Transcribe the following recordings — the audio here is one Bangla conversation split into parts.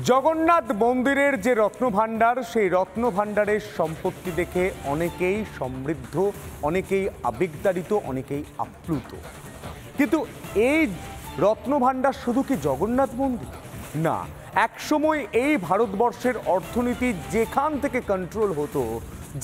জগন্নাথ মন্দিরের যে রত্নভাণ্ডার, সেই রত্নভাণ্ডারের সম্পত্তি দেখে অনেকেই সমৃদ্ধ, অনেকেই আবেগতাড়িত, অনেকেই আপ্লুত। কিন্তু এই রত্নভাণ্ডার শুধু কি জগন্নাথ মন্দির? না, একসময় এই ভারতবর্ষের অর্থনীতি যেখান থেকে কন্ট্রোল হতো,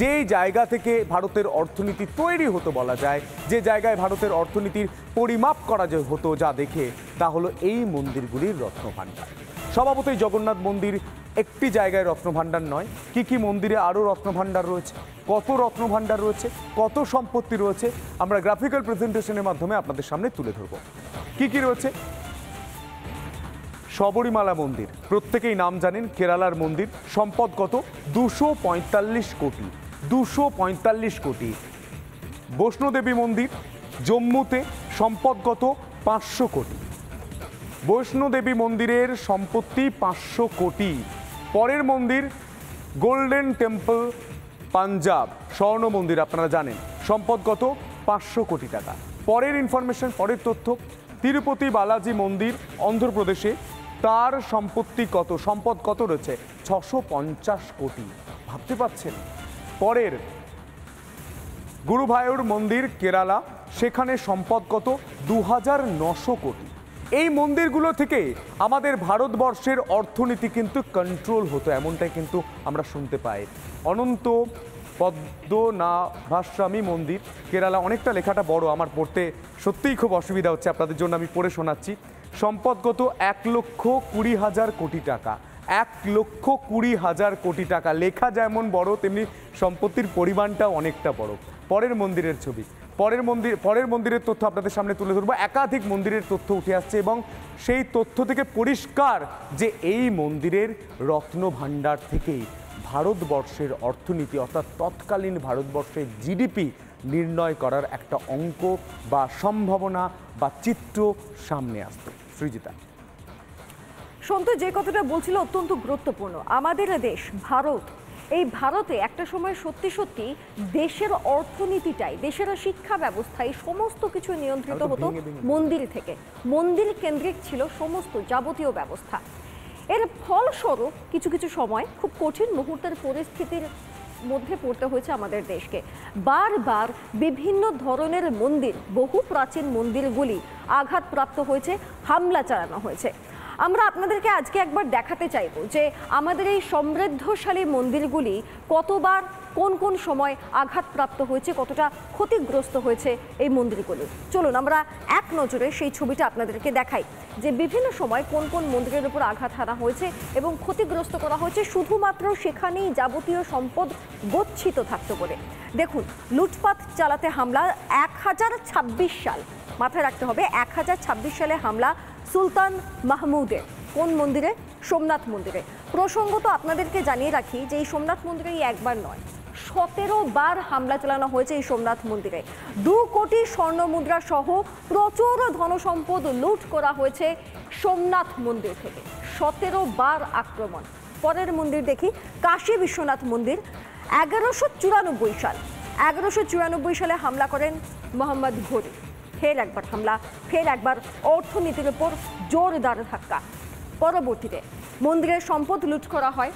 যেই জায়গা থেকে ভারতের অর্থনীতি তৈরি হতো বলা যায়, যে জায়গায় ভারতের অর্থনীতির পরিমাপ করা যে হতো যা দেখে, তা হলো এই মন্দিরগুলির রত্নভাণ্ডার। স্বভাবতই জগন্নাথ মন্দির একটি জায়গায় রত্নভাণ্ডার নয়, কি কি মন্দিরে আরও রত্নভাণ্ডার রয়েছে, কত রত্নভাণ্ডার রয়েছে, কত সম্পত্তি রয়েছে, আমরা গ্রাফিক্যাল প্রেজেন্টেশনের মাধ্যমে আপনাদের সামনে তুলে ধরব। কি কি রয়েছে? শবরীমালা মন্দির, প্রত্যেকেই নাম জানেন, কেরালার মন্দির। সম্পদ কত? 245 কোটি। 245 কোটি। বৈষ্ণোদেবী মন্দির জম্মুতে, সম্পদ কত? 500 কোটি। বৈষ্ণোদেবী মন্দিরের সম্পত্তি 500 কোটি। পরের মন্দির গোল্ডেন টেম্পল পাঞ্জাব, স্বর্ণ মন্দির, আপনারা জানেন, সম্পদ কত? 500 কোটি টাকা। পরের ইনফরমেশন, পরের তথ্য, তিরুপতি বালাজি মন্দির অন্ধ্রপ্রদেশে, তার সম্পত্তি কত, সম্পদ কত রয়েছে? 650 কোটি। ভাবতে পারছেন? পরের গুরুভায়ুর মন্দির কেরালা, সেখানে সম্পদ কত? 2900 কোটি। এই মন্দিরগুলো থেকে আমাদের ভারতবর্ষের অর্থনীতি কিন্তু কন্ট্রোল হতো, এমনটাই কিন্তু আমরা শুনতে পাই। অনন্ত পদ্মনাভাস্বামী মন্দির কেরালা, অনেকটা লেখাটা বড়, আমার পড়তে সত্যিই খুব অসুবিধা হচ্ছে, আপনাদের জন্য আমি পড়ে শোনাচ্ছি। সম্পদ কত? 1,20,000 কোটি টাকা। 1,20,000 কোটি টাকা। লেখা যেমন বড়, তেমনি সম্পত্তির পরিমাণটাও অনেকটা বড়। পরের মন্দিরের ছবি, পরের মন্দিরের তথ্য আপনাদের সামনে তুলে ধরবো। একাধিক মন্দিরের তথ্য উঠে আসছে এবং সেই তথ্য থেকে পরিষ্কার যে এই মন্দিরের রত্নভাণ্ডার থেকেই ভারতবর্ষের অর্থনীতি, অর্থাৎ তৎকালীন ভারতবর্ষের জিডিপি নির্ণয় করার একটা অঙ্ক বা সম্ভাবনা বা চিত্র সামনে আসতো। সৃজিতা। সন্তু যে কথাটা বলছিল অত্যন্ত গুরুত্বপূর্ণ। আমাদের দেশ ভারত, এই ভারতে একটা সময় সত্যি সত্যি দেশের অর্থনীতিটাই, দেশের শিক্ষা ব্যবস্থায় সমস্ত কিছু নিয়ন্ত্রিত হতো মন্দির থেকে। মন্দির কেন্দ্রিক ছিল সমস্ত যাবতীয় ব্যবস্থা। এর ফলস্বরূপ কিছু কিছু সময় খুব কঠিন মুহূর্তের পরিস্থিতির মধ্যে পড়তে হয়েছে আমাদের দেশকে। বারবার বিভিন্ন ধরনের মন্দির, বহু প্রাচীন মন্দিরগুলি আঘাতপ্রাপ্ত হয়েছে, হামলা চালানো হয়েছে। আমরা আপনাদেরকে আজকে একবার দেখাতে চাইব যে আমাদের এই সমৃদ্ধশালী মন্দিরগুলি কতবার কোন কোন সময় আঘাতপ্রাপ্ত হয়েছে, কতটা ক্ষতিগ্রস্ত হয়েছে এই মন্দিরগুলি। চলুন আমরা এক নজরে সেই ছবিটা আপনাদেরকে দেখাই যে বিভিন্ন সময় কোন কোন মন্দিরের উপর আঘাত হানা হয়েছে এবং ক্ষতিগ্রস্ত করা হয়েছে শুধুমাত্র সেখানেই যাবতীয় সম্পদ গচ্ছিত থাকতে বলে। দেখুন, লুটপাট চালাতে হামলা 1026 সাল, মাথায় রাখতে হবে 1026 সালে হামলা সুলতান মাহমুদের। কোন মন্দিরে? সোমনাথ মন্দিরে। প্রসঙ্গত আপনাদেরকে জানিয়ে রাখি যে এই সোমনাথ মন্দিরে একবার নয়, 17 বার হামলা চালানো হয়েছে এই সোমনাথ মন্দিরে। 2 কোটি স্বর্ণ মুদ্রা সহ প্রচুর ধনসম্পদ লুট করা হয়েছে সোমনাথ মন্দির থেকে। 17 বার আক্রমণ। পরের মন্দির দেখি, কাশী বিশ্বনাথ মন্দির। 1194 সাল, 1194 সালে হামলা করেন মোহাম্মদ ঘোরি। ফের একবার হামলা, ফের একবার অর্থনীতির উপর জোরদার ধাক্কা। পরবর্তীতে মন্দিরের সম্পদ লুট করা হয়।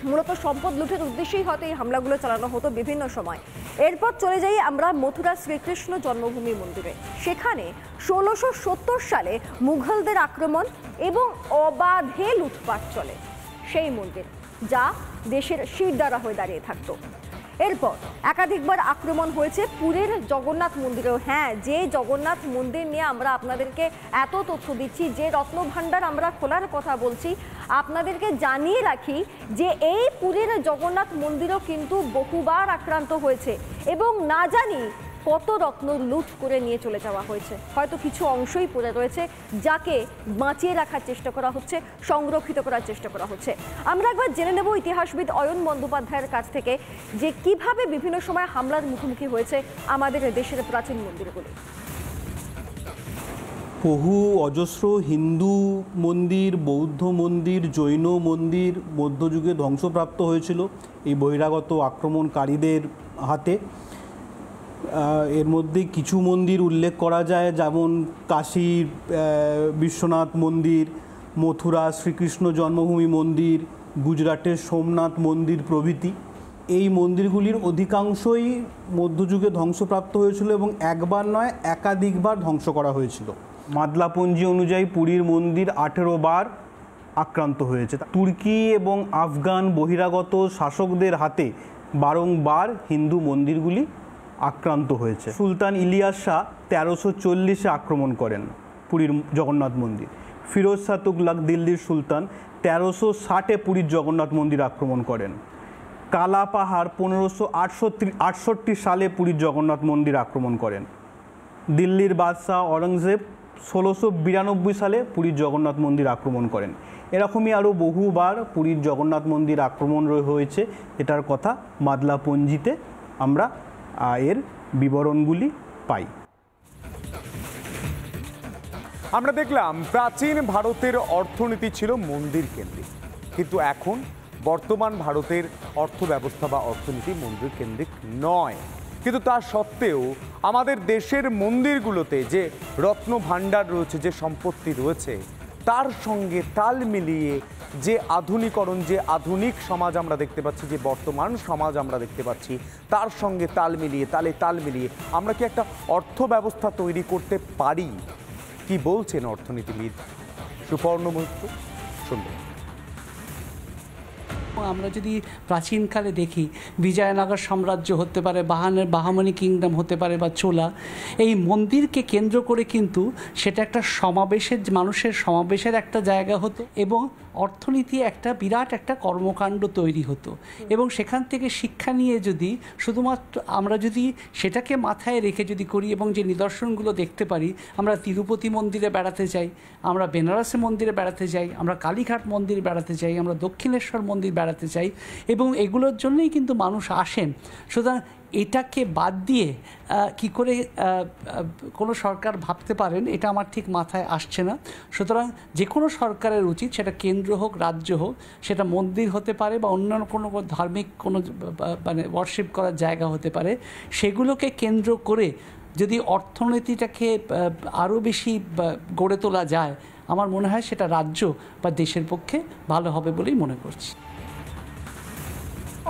মূলত সম্পদ লুটের উদ্দেশ্যেই হয়তো এই হামলাগুলো চালানো হতো বিভিন্ন সময়। এরপর চলে যাই আমরা মথুরা শ্রীকৃষ্ণ জন্মভূমি মন্দিরে। সেখানে 1670 সালে মুঘলদের আক্রমণ এবং অবাধে লুটপাট চলে সেই মন্দির, যা দেশের শিরদাঁড়া হয়ে দাঁড়িয়ে থাকতো। এরপর একাধিকবার আক্রমণ হয়েছে পুরীর জগন্নাথ মন্দিরেও। হ্যাঁ, যে জগন্নাথ মন্দির নিয়ে আমরা আপনাদেরকে এত তথ্য দিচ্ছি, যে রত্নভাণ্ডার আমরা খোলার কথা বলছি, আপনাদেরকে জানিয়ে রাখি যে এই পুরীর জগন্নাথ মন্দিরও কিন্তু বহুবার আক্রান্ত হয়েছে এবং না জানি কত রত্ন লুট করে নিয়ে চলে যাওয়া হয়েছে। হয়তো কিছু অংশই পড়ে রয়েছে, যাকে বাঁচিয়ে রাখার চেষ্টা করা হচ্ছে, সংরক্ষিত করার চেষ্টা করা হচ্ছে। আমরা একবার জেনে নেব ইতিহাসবিদ অয়ন বন্দ্যোপাধ্যায়ের কাছ থেকে যে কিভাবে বিভিন্ন সময় হামলার মুখোমুখি হয়েছে আমাদের দেশের প্রাচীন মন্দিরগুলি। বহু অজস্র হিন্দু মন্দির, বৌদ্ধ মন্দির, জৈন মন্দির মধ্যযুগে ধ্বংসপ্রাপ্ত হয়েছিল এই বহিরাগত আক্রমণকারীদের হাতে। এর মধ্যে কিছু মন্দির উল্লেখ করা যায়, যেমন কাশী বিশ্বনাথ মন্দির, মথুরা শ্রীকৃষ্ণ জন্মভূমি মন্দির, গুজরাটের সোমনাথ মন্দির প্রভৃতি। এই মন্দিরগুলির অধিকাংশই মধ্যযুগে ধ্বংসপ্রাপ্ত হয়েছিল এবং একবার নয় একাধিকবার ধ্বংস করা হয়েছিল। মাদলাপঞ্জি অনুযায়ী পুরীর মন্দির 18 বার আক্রান্ত হয়েছে। তুর্কি এবং আফগান বহিরাগত শাসকদের হাতে বারংবার হিন্দু মন্দিরগুলি আক্রান্ত হয়েছে। সুলতান ইলিয়াস শাহ 1340-এ আক্রমণ করেন পুরীর জগন্নাথ মন্দির। ফিরোজ শাহ তুগলক দিল্লির সুলতান 1360-এ পুরীর জগন্নাথ মন্দির আক্রমণ করেন। কালা পাহাড় 1568 সালে পুরীর জগন্নাথ মন্দির আক্রমণ করেন। দিল্লির বাদশাহ অরঙ্গজেব 1692 সালে পুরীর জগন্নাথ মন্দির আক্রমণ করেন। এরকমই আরও বহুবার পুরীর জগন্নাথ মন্দির আক্রমণ হয়েছে। এটার কথা মাদলাপঞ্জিতে আমরা এর বিবরণগুলি পাই। আমরা দেখলাম প্রাচীন ভারতের অর্থনীতি ছিল মন্দির কেন্দ্রিক, কিন্তু এখন বর্তমান ভারতের অর্থ ব্যবস্থা বা অর্থনীতি মন্দির কেন্দ্রিক নয়। কিন্তু তা সত্ত্বেও আমাদের দেশের মন্দিরগুলোতে যে রত্ন ভাণ্ডার রয়েছে, যে সম্পত্তি রয়েছে, তার সঙ্গে তাল মিলিয়ে যে আধুনিকরণ, যে আধুনিক সমাজ আমরা দেখতে পাচ্ছি, যে বর্তমান সমাজ আমরা দেখতে পাচ্ছি, তার সঙ্গে তাল মিলিয়ে তাল মিলিয়ে আমরা কি একটা অর্থ ব্যবস্থা তৈরি করতে পারি? কি বলছেন অর্থনীতিবিদ সুপর্ণ মৈত্র, শুনবেন। আমরা যদি প্রাচীনকালে দেখি, বিজয়নগর সাম্রাজ্য হতে পারে, বাহামনি কিংডম হতে পারে বা চোলা, এই মন্দিরকে কেন্দ্র করে কিন্তু সেটা একটা সমাবেশের, মানুষের সমাবেশের একটা জায়গা হতো এবং অর্থনীতি একটা বিরাট একটা কর্মকাণ্ড তৈরি হতো। এবং সেখান থেকে শিক্ষা নিয়ে যদি শুধুমাত্র আমরা যদি সেটাকে মাথায় রেখে যদি করি এবং যে নিদর্শনগুলো দেখতে পারি, আমরা তিরুপতি মন্দিরে বেড়াতে যাই, আমরা বেনারসি মন্দিরে বেড়াতে যাই, আমরা কালীঘাট মন্দির বেড়াতে যাই, আমরা দক্ষিণেশ্বর মন্দির বেড়াতে চাই এবং এগুলোর জন্যই কিন্তু মানুষ আসেন। সুতরাং এটাকে বাদ দিয়ে কি করে কোনো সরকার ভাবতে পারেন, এটা আমার ঠিক মাথায় আসছে না। সুতরাং যে কোনো সরকারের উচিত, সেটা কেন্দ্র হোক রাজ্য হোক, সেটা মন্দির হতে পারে বা অন্যান্য কোনো ধার্মিক কোনো মানে ওয়ার্শিপ করার জায়গা হতে পারে, সেগুলোকে কেন্দ্র করে যদি অর্থনীতিটাকে আরও বেশি গড়ে তোলা যায়, আমার মনে হয় সেটা রাজ্য বা দেশের পক্ষে ভালো হবে বলেই মনে করছি।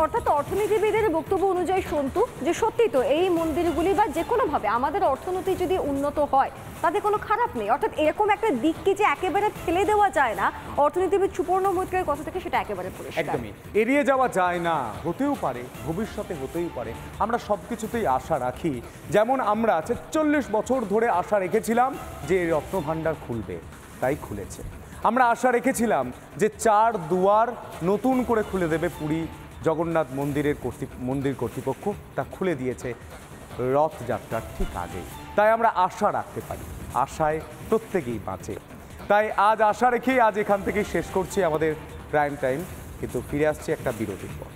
অর্থাৎ অর্থনীতিবিদের বক্তব্য অনুযায়ী সন্তু, যে সত্যি তো এই মন্দিরগুলি বা যে কোনোভাবে আমাদের অর্থনীতি যদি উন্নত হয় তাতে কোনো খারাপ নেই। অর্থাৎ এরকম একটা দিককে যে একেবারে ফেলে দেওয়া যায় না, অর্থনীতিবিদ সুপর্ণ মৈত্রের কথা থেকে সেটা একেবারে পরিষ্কার। একদমই এড়িয়ে যাওয়া যায় না, হতেও পারে, ভবিষ্যতে হতেই পারে। আমরা সব কিছুতেই আশা রাখি। যেমন আমরা ৪৪ বছর ধরে আশা রেখেছিলাম যে রত্নভাণ্ডার খুলবে, তাই খুলেছে। আমরা আশা রেখেছিলাম যে 4 দুয়ার নতুন করে খুলে দেবে পুরী জগন্নাথ মন্দির কর্তৃপক্ষ, তা খুলে দিয়েছে রথযাত্রার ঠিক আগে। তাই আমরা আশা রাখতে পারি, আশায় প্রত্যেকেই বাঁচে। তাই আজ আশা রেখেই আজ এখান থেকেই শেষ করছি আমাদের প্রাইম টাইম, কিন্তু ফিরে আসছে একটা বিরতির পর।